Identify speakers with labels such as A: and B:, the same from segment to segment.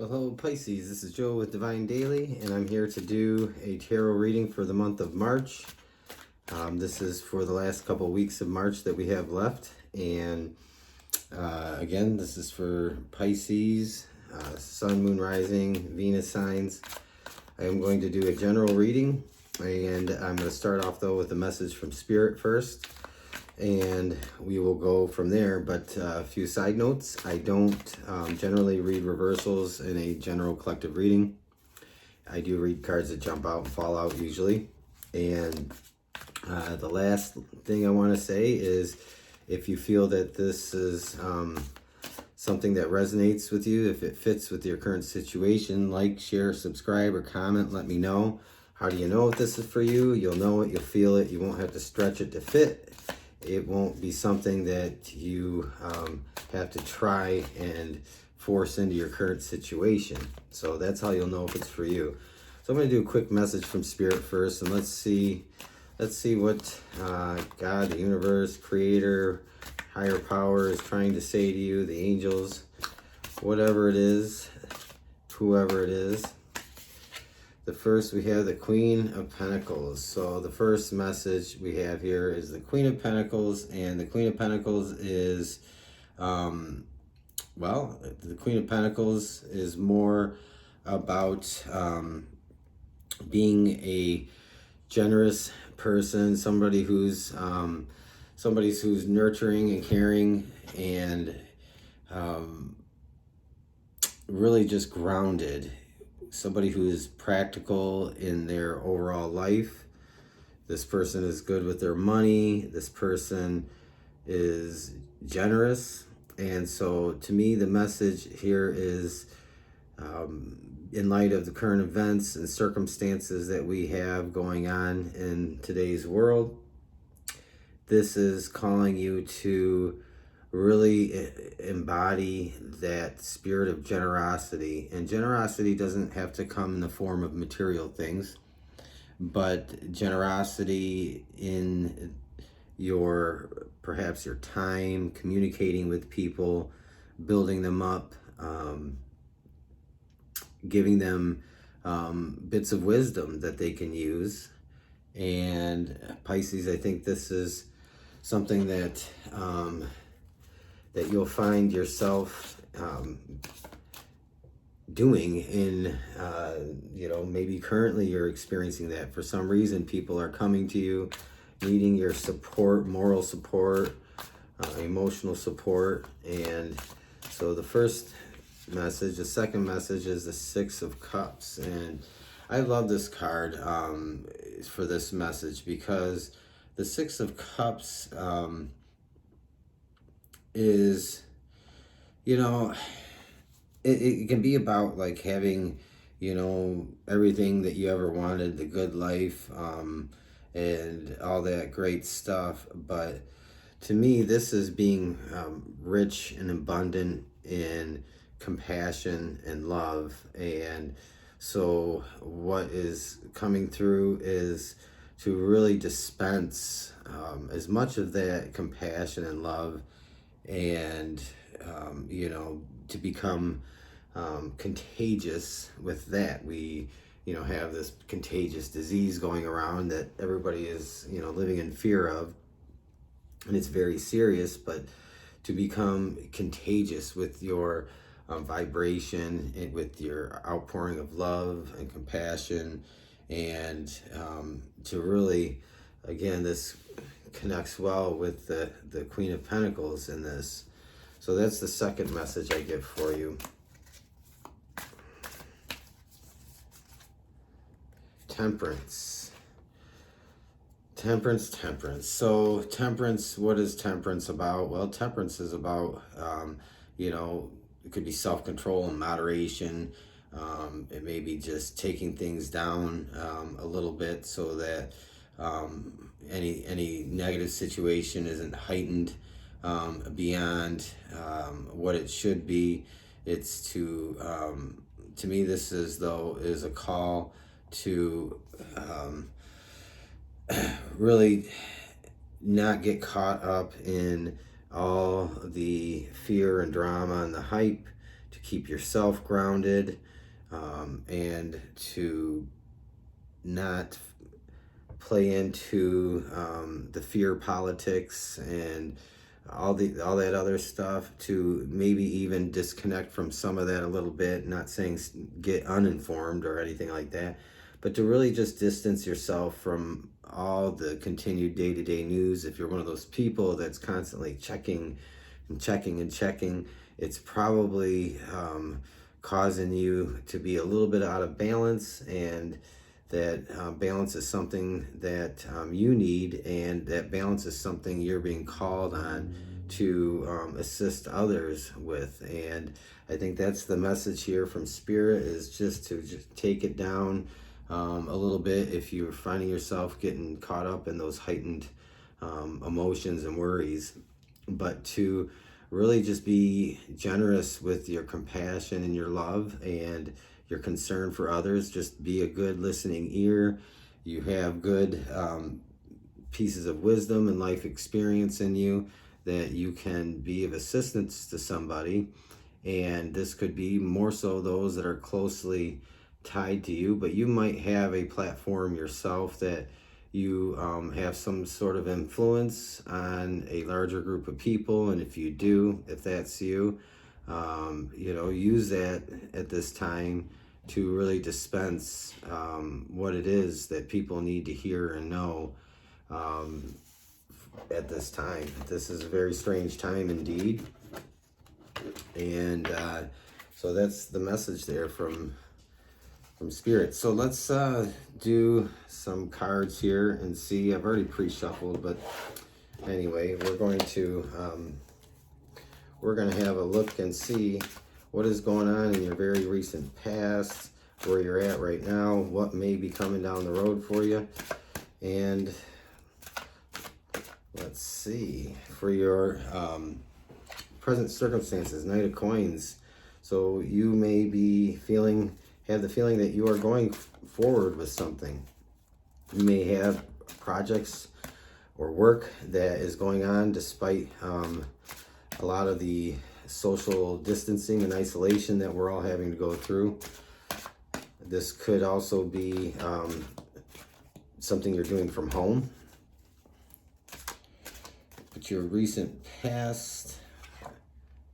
A: Well, hello Pisces, this is Joe with Divine Daily, and I'm here to do a tarot reading for the month of March. This is for the last couple weeks of March that we have left, and again, this is for Pisces, Sun, Moon, Rising, Venus signs. I am going to do a general reading, and I'm going to start off though with a message from Spirit first, and we will go from there. But a few side notes: I don't generally read reversals in a general collective reading. I do read cards that jump out and fall out usually. And the last thing I want to say is, if you feel that this is something that resonates with you, if it fits with your current situation, like, share, subscribe, or comment. Let me know. How do you know if this is for you? You'll know it, you'll feel it. You won't have to stretch it to fit. It won't be something that you have to try and force into your current situation. So that's how you'll know if it's for you. So I'm going to do a quick message from Spirit first, and let's see what God, the universe, Creator, higher power is trying to say to you, the angels, whatever it is, whoever it is. The first, we have the Queen of Pentacles. So the first message we have here is the Queen of Pentacles, and the Queen of Pentacles is, the Queen of Pentacles is more about being a generous person, somebody who's nurturing and caring, and really just grounded. Somebody who is practical in their overall life. This person is good with their money. This person is generous. And so to me, the message here is, in light of the current events and circumstances that we have going on in today's world, this is calling you to really embody that spirit of generosity. And generosity doesn't have to come in the form of material things, but generosity in perhaps your time, communicating with people, building them up, giving them bits of wisdom that they can use. And Pisces, I think this is something that that you'll find yourself doing in, maybe currently you're experiencing that. For some reason, people are coming to you, needing your support, moral support, emotional support. And so the first message, the second message is the Six of Cups. And I love this card for this message, because the Six of Cups is, it can be about like having, everything that you ever wanted, the good life, and all that great stuff. But to me, this is being rich and abundant in compassion and love. And so what is coming through is to really dispense as much of that compassion and love, and to become contagious with that. We have this contagious disease going around that everybody is living in fear of, and it's very serious. But to become contagious with your vibration, and with your outpouring of love and compassion, and to really, again, this connects well with the Queen of Pentacles in this. So that's the second message I get for you. Temperance. Temperance. So temperance, what is temperance about? Well, temperance is about, it could be self-control and moderation. It may be just taking things down a little bit, so that any negative situation isn't heightened beyond what it should be. It's to me, this is a call to really not get caught up in all the fear and drama and the hype, to keep yourself grounded, and to not play into the fear politics and all that other stuff, to maybe even disconnect from some of that a little bit. Not saying get uninformed or anything like that, but to really just distance yourself from all the continued day-to-day news. If you're one of those people that's constantly checking and checking and checking, it's probably causing you to be a little bit out of balance, and that balance is something that you need, and that balance is something you're being called on to assist others with. And I think that's the message here from Spirit, is just to take it down a little bit if you're finding yourself getting caught up in those heightened emotions and worries, but to really just be generous with your compassion and your love and your concern for others. Just be a good listening ear. You have good pieces of wisdom and life experience in you that you can be of assistance to somebody. And this could be more so those that are closely tied to you, but you might have a platform yourself that you have some sort of influence on a larger group of people. And if you do, if that's you, use that at this time to really dispense what it is that people need to hear and know at this time. This is a very strange time indeed. And so that's the message there from Spirit. So let's do some cards here and see. I've already pre-shuffled, but anyway, we're going to have a look and see what is going on in your very recent past, where you're at right now, what may be coming down the road for you. And let's see, for your present circumstances, Knight of Coins. So you may be have the feeling that you are going forward with something. You may have projects or work that is going on despite a lot of the social distancing and isolation that we're all having to go through. This could also be something you're doing from home. But your recent past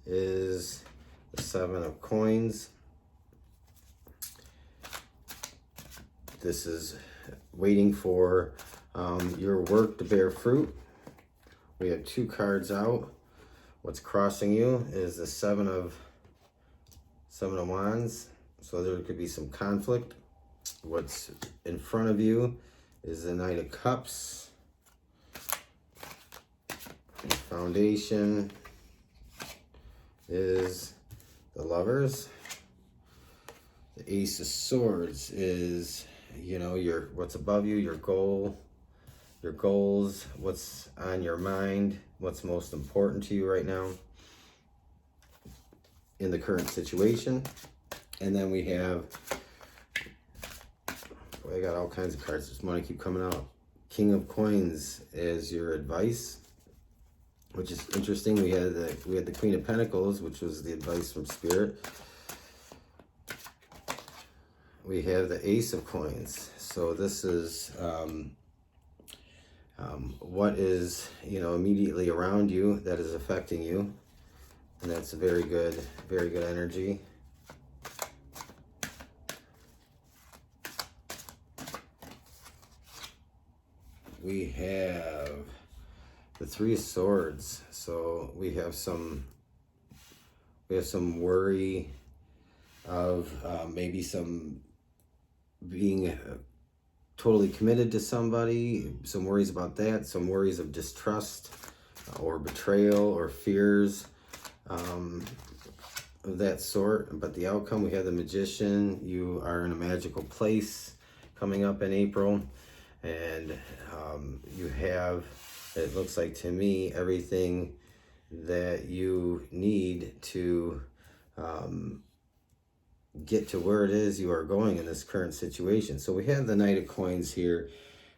A: is the Seven of Coins. This is waiting for your work to bear fruit. We have two cards out. What's crossing you is the Seven of Wands. So there could be some conflict. What's in front of you is the Knight of Cups. The foundation is the Lovers. The Ace of Swords is, your what's above you, your goals, what's on your mind, what's most important to you right now in the current situation. And then we have, I got all kinds of cards. Just want to keep coming out. King of Coins is your advice, which is interesting. We had the Queen of Pentacles, which was the advice from Spirit. We have the Ace of Coins. So this is what is immediately around you that is affecting you, and that's a very good energy. We have the Three of Swords. So we have some worry of maybe some being totally committed to somebody, some worries about that, some worries of distrust or betrayal or fears of that sort. But the outcome, we have the Magician. You are in a magical place coming up in April, and you have, it looks like to me, everything that you need to get to where it is you are going in this current situation. So we have the Knight of Coins here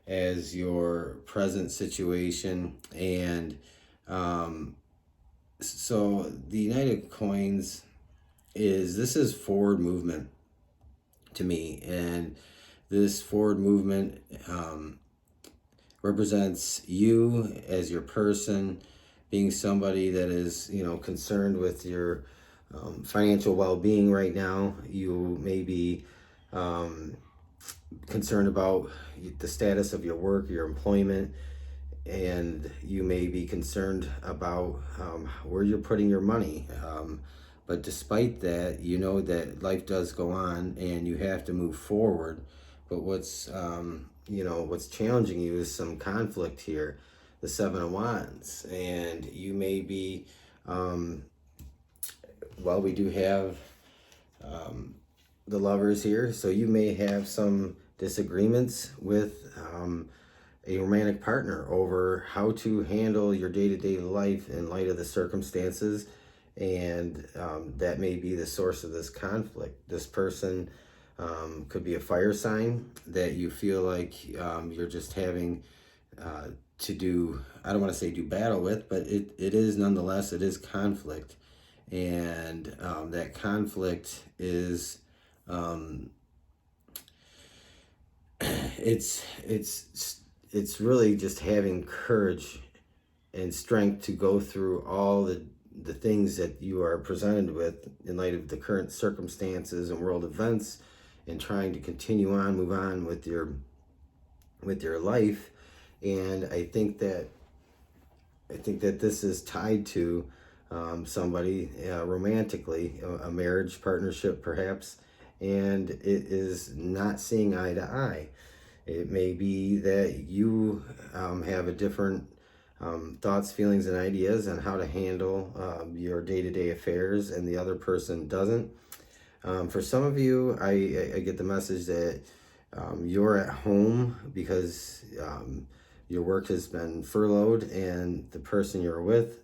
A: as your present situation, and so the Knight of Coins this is forward movement to me, and this forward movement represents you as your person, being somebody that is, concerned with your financial well-being right now. You may be concerned about the status of your work, your employment, and you may be concerned about where you're putting your money. But despite that, you know that life does go on and you have to move forward. But what's challenging you is some conflict here, the Seven of Wands, and you may be, we do have the Lovers here, so you may have some disagreements with a romantic partner over how to handle your day-to-day life in light of the circumstances, and that may be the source of this conflict. This person could be a fire sign that you feel like you're just having to do, I don't want to say do battle with, but it is nonetheless, it is conflict. And that conflict is it's really just having courage and strength to go through all the things that you are presented with in light of the current circumstances and world events, and trying to continue on, move on with your life. And I think that this is tied to somebody romantically, a marriage partnership perhaps, and it is not seeing eye to eye. It may be that you have a different thoughts, feelings, and ideas on how to handle your day-to-day affairs, and the other person doesn't. For some of you, I get the message that you're at home because your work has been furloughed, and the person you're with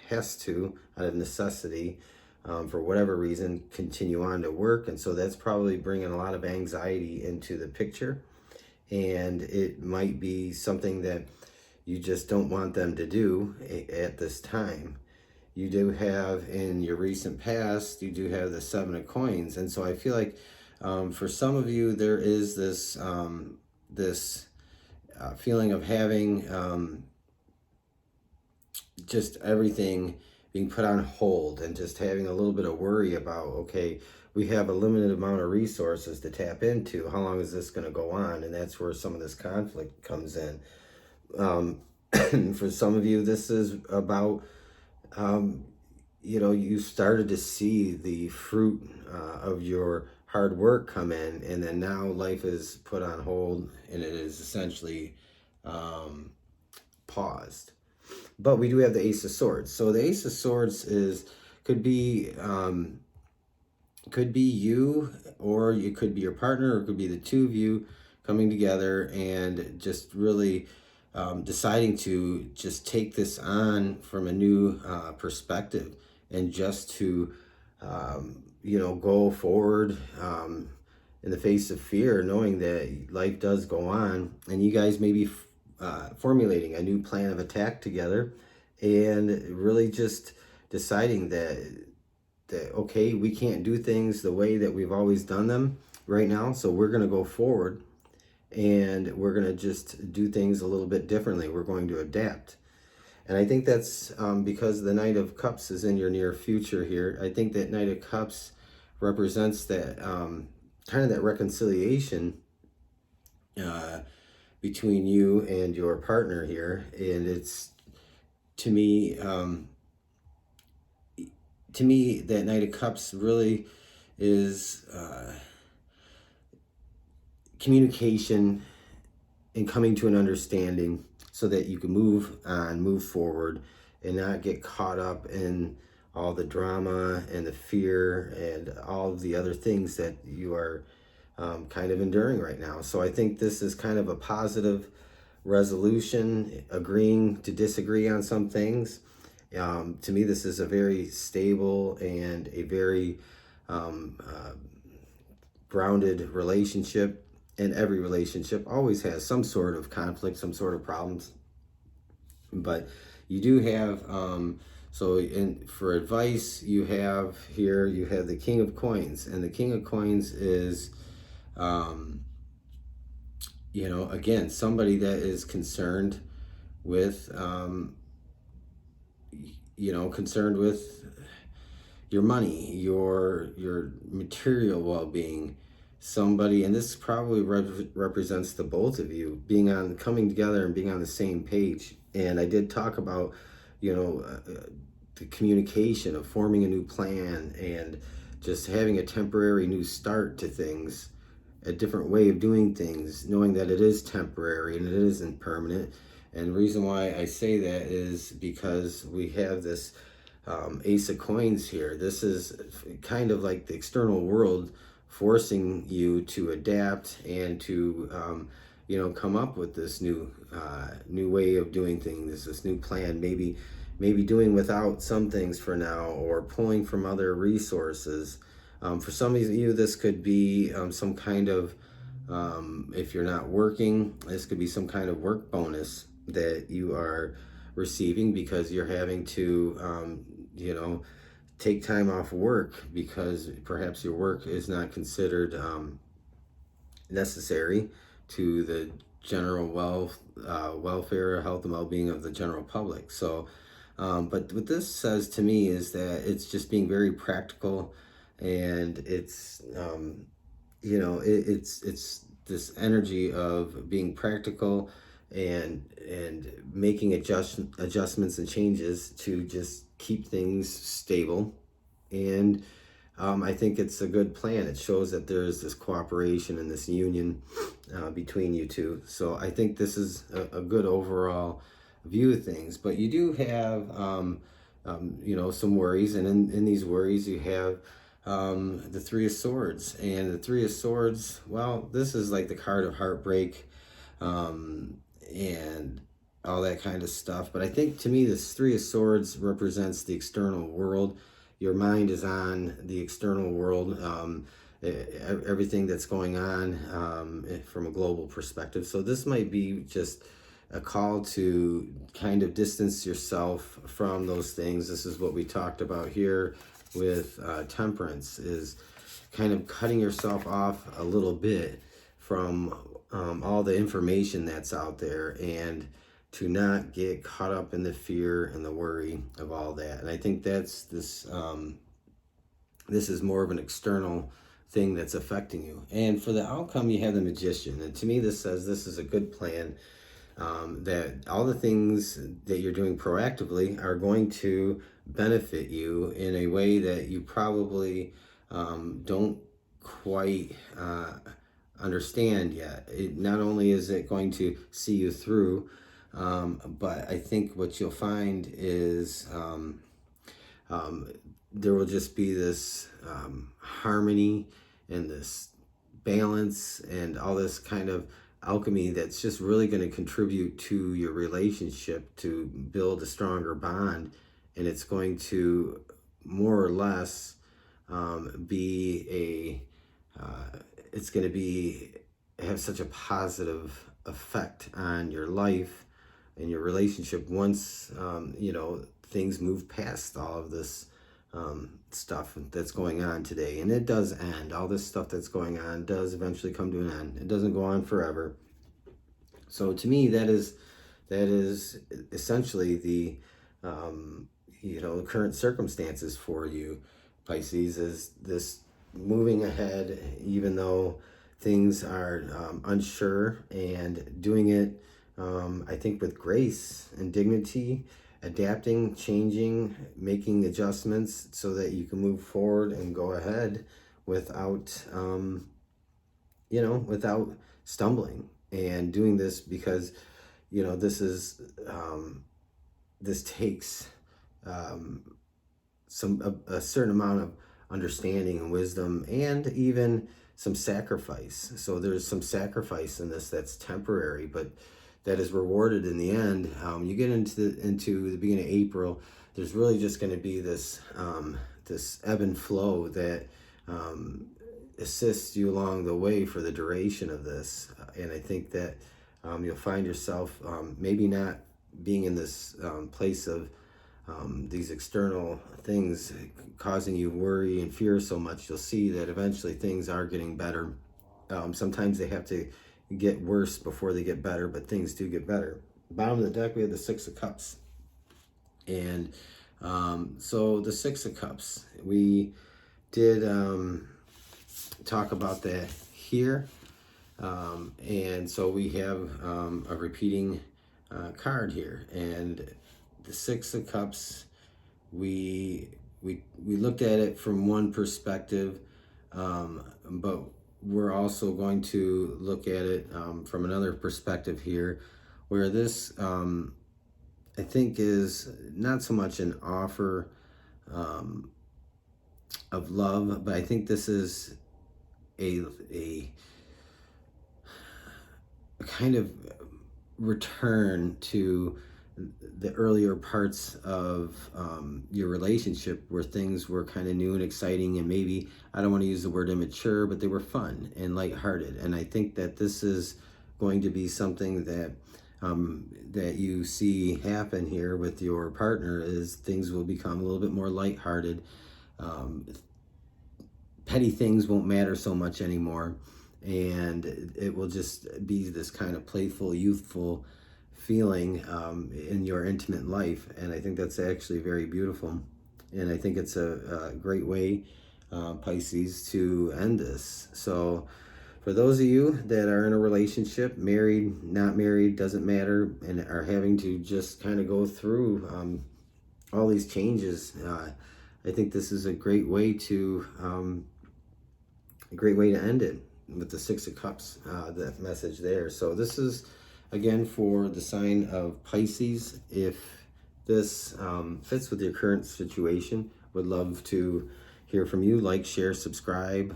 A: has to, out of necessity, for whatever reason, continue on to work. And so that's probably bringing a lot of anxiety into the picture. And it might be something that you just don't want them to do at this time. You do have, in your recent past, you do have the Seven of Coins. And so I feel like for some of you, there is this feeling of having just everything being put on hold, and just having a little bit of worry about, okay, we have a limited amount of resources to tap into. How long is this going to go on? And that's where some of this conflict comes in. For some of you, this is about, you started to see the fruit of your hard work come in, and then now life is put on hold, and it is essentially paused. But we do have the Ace of Swords. So the Ace of Swords could be you, or it could be your partner, or it could be the two of you coming together and just really deciding to just take this on from a new perspective, and just to go forward in the face of fear, knowing that life does go on, and you guys may be formulating a new plan of attack together, and really just deciding that okay, we can't do things the way that we've always done them right now, so we're going to go forward, and we're going to just do things a little bit differently. We're going to adapt. And I think that's because the Knight of Cups is in your near future here. I think that Knight of Cups represents that kind of that reconciliation between you and your partner here. And it's, to me, that Knight of Cups really is communication and coming to an understanding, so that you can move on, move forward, and not get caught up in all the drama and the fear and all of the other things that you are kind of enduring right now. So I think this is kind of a positive resolution, agreeing to disagree on some things. To me, this is a very stable and a very grounded relationship. And every relationship always has some sort of conflict, some sort of problems. But you do have So for advice, you have here, you have the King of Coins, and the King of Coins is, again, somebody that is concerned with, concerned with your money, your material well-being. Somebody, and this probably represents the both of you coming together and being on the same page. And I did talk about, the communication of forming a new plan and just having a temporary new start to things, a different way of doing things, knowing that it is temporary and it isn't permanent. And the reason why I say that is because we have this Ace of Coins here. This is kind of like the external world forcing you to adapt and to come up with this new way of doing things, this new plan. Maybe doing without some things for now, or pulling from other resources. For some of you, this could be some kind of, if you're not working, this could be some kind of work bonus that you are receiving because you're having to, take time off work because perhaps your work is not considered necessary to the general welfare, health, and well-being of the general public. So, but what this says to me is that it's just being very practical, and it's it's this energy of being practical and making adjustments and changes to just keep things stable. And I think it's a good plan. It shows that there's this cooperation and this union between you two. So I think this is a good overall view of things. But you do have some worries, and in these worries you have the Three of Swords. And the Three of Swords, well, this is like the card of heartbreak and all that kind of stuff. But I think to me, this Three of Swords represents the external world. Your mind is on the external world, everything that's going on from a global perspective. So this might be just a call to kind of distance yourself from those things. This is what we talked about here with Temperance, is kind of cutting yourself off a little bit from all the information that's out there, and to not get caught up in the fear and the worry of all that. And I think that's this is more of an external thing that's affecting you. And for the outcome, you have the Magician. And to me, this says this is a good plan, that all the things that you're doing proactively are going to benefit you in a way that you probably don't quite understand yet. Not only is it going to see you through, but I think what you'll find is there will just be this harmony and this balance and all this kind of alchemy that's just really going to contribute to your relationship to build a stronger bond. And it's going to more or less it's going to have such a positive effect on your life and your relationship once things move past all of this stuff that's going on today. And it does end. All this stuff that's going on does eventually come to an end. It doesn't go on forever. So to me, that is essentially the current circumstances for you, Pisces, is this moving ahead, even though things are unsure, and doing it, I think, with grace and dignity, adapting, changing, making adjustments so that you can move forward and go ahead without, without stumbling, and doing this because, this takes a certain amount of understanding and wisdom, and even some sacrifice. So there's some sacrifice in this that's temporary, but that is rewarded in the end. You get into the beginning of April, there's really just going to be this this ebb and flow that assists you along the way for the duration of this. And I think that you'll find yourself maybe not being in this place of these external things causing you worry and fear so much, you'll see that eventually things are getting better. Sometimes they have to get worse before they get better, but things do get better. Bottom of the deck, we have the Six of Cups. And so the Six of Cups, we did talk about that here. And so we have a repeating card here. And the Six of Cups, we looked at it from one perspective, but we're also going to look at it from another perspective here, where this I think is not so much an offer of love, but I think this is a kind of return to the earlier parts of your relationship, where things were kind of new and exciting, and maybe, I don't want to use the word immature, but they were fun and lighthearted. And I think that this is going to be something that that you see happen here with your partner, is things will become a little bit more lighthearted. Petty things won't matter so much anymore, and it will just be this kind of playful, youthful feeling in your intimate life. And I think that's actually very beautiful, and I think it's a great way, Pisces, to end this. So for those of you that are in a relationship, married, not married, doesn't matter, and are having to just kind of go through all these changes, I think this is a great way to end it with the Six of Cups, that message there. So this is, again, for the sign of Pisces. If this fits with your current situation, would love to hear from you. Like, share, subscribe,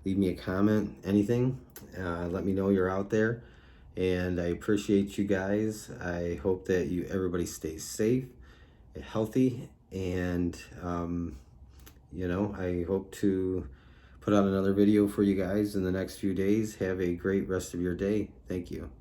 A: leave me a comment, anything. Let me know you're out there, and I appreciate you guys. I hope that everybody stays safe, healthy, and I hope to put out another video for you guys in the next few days. Have a great rest of your day. Thank you.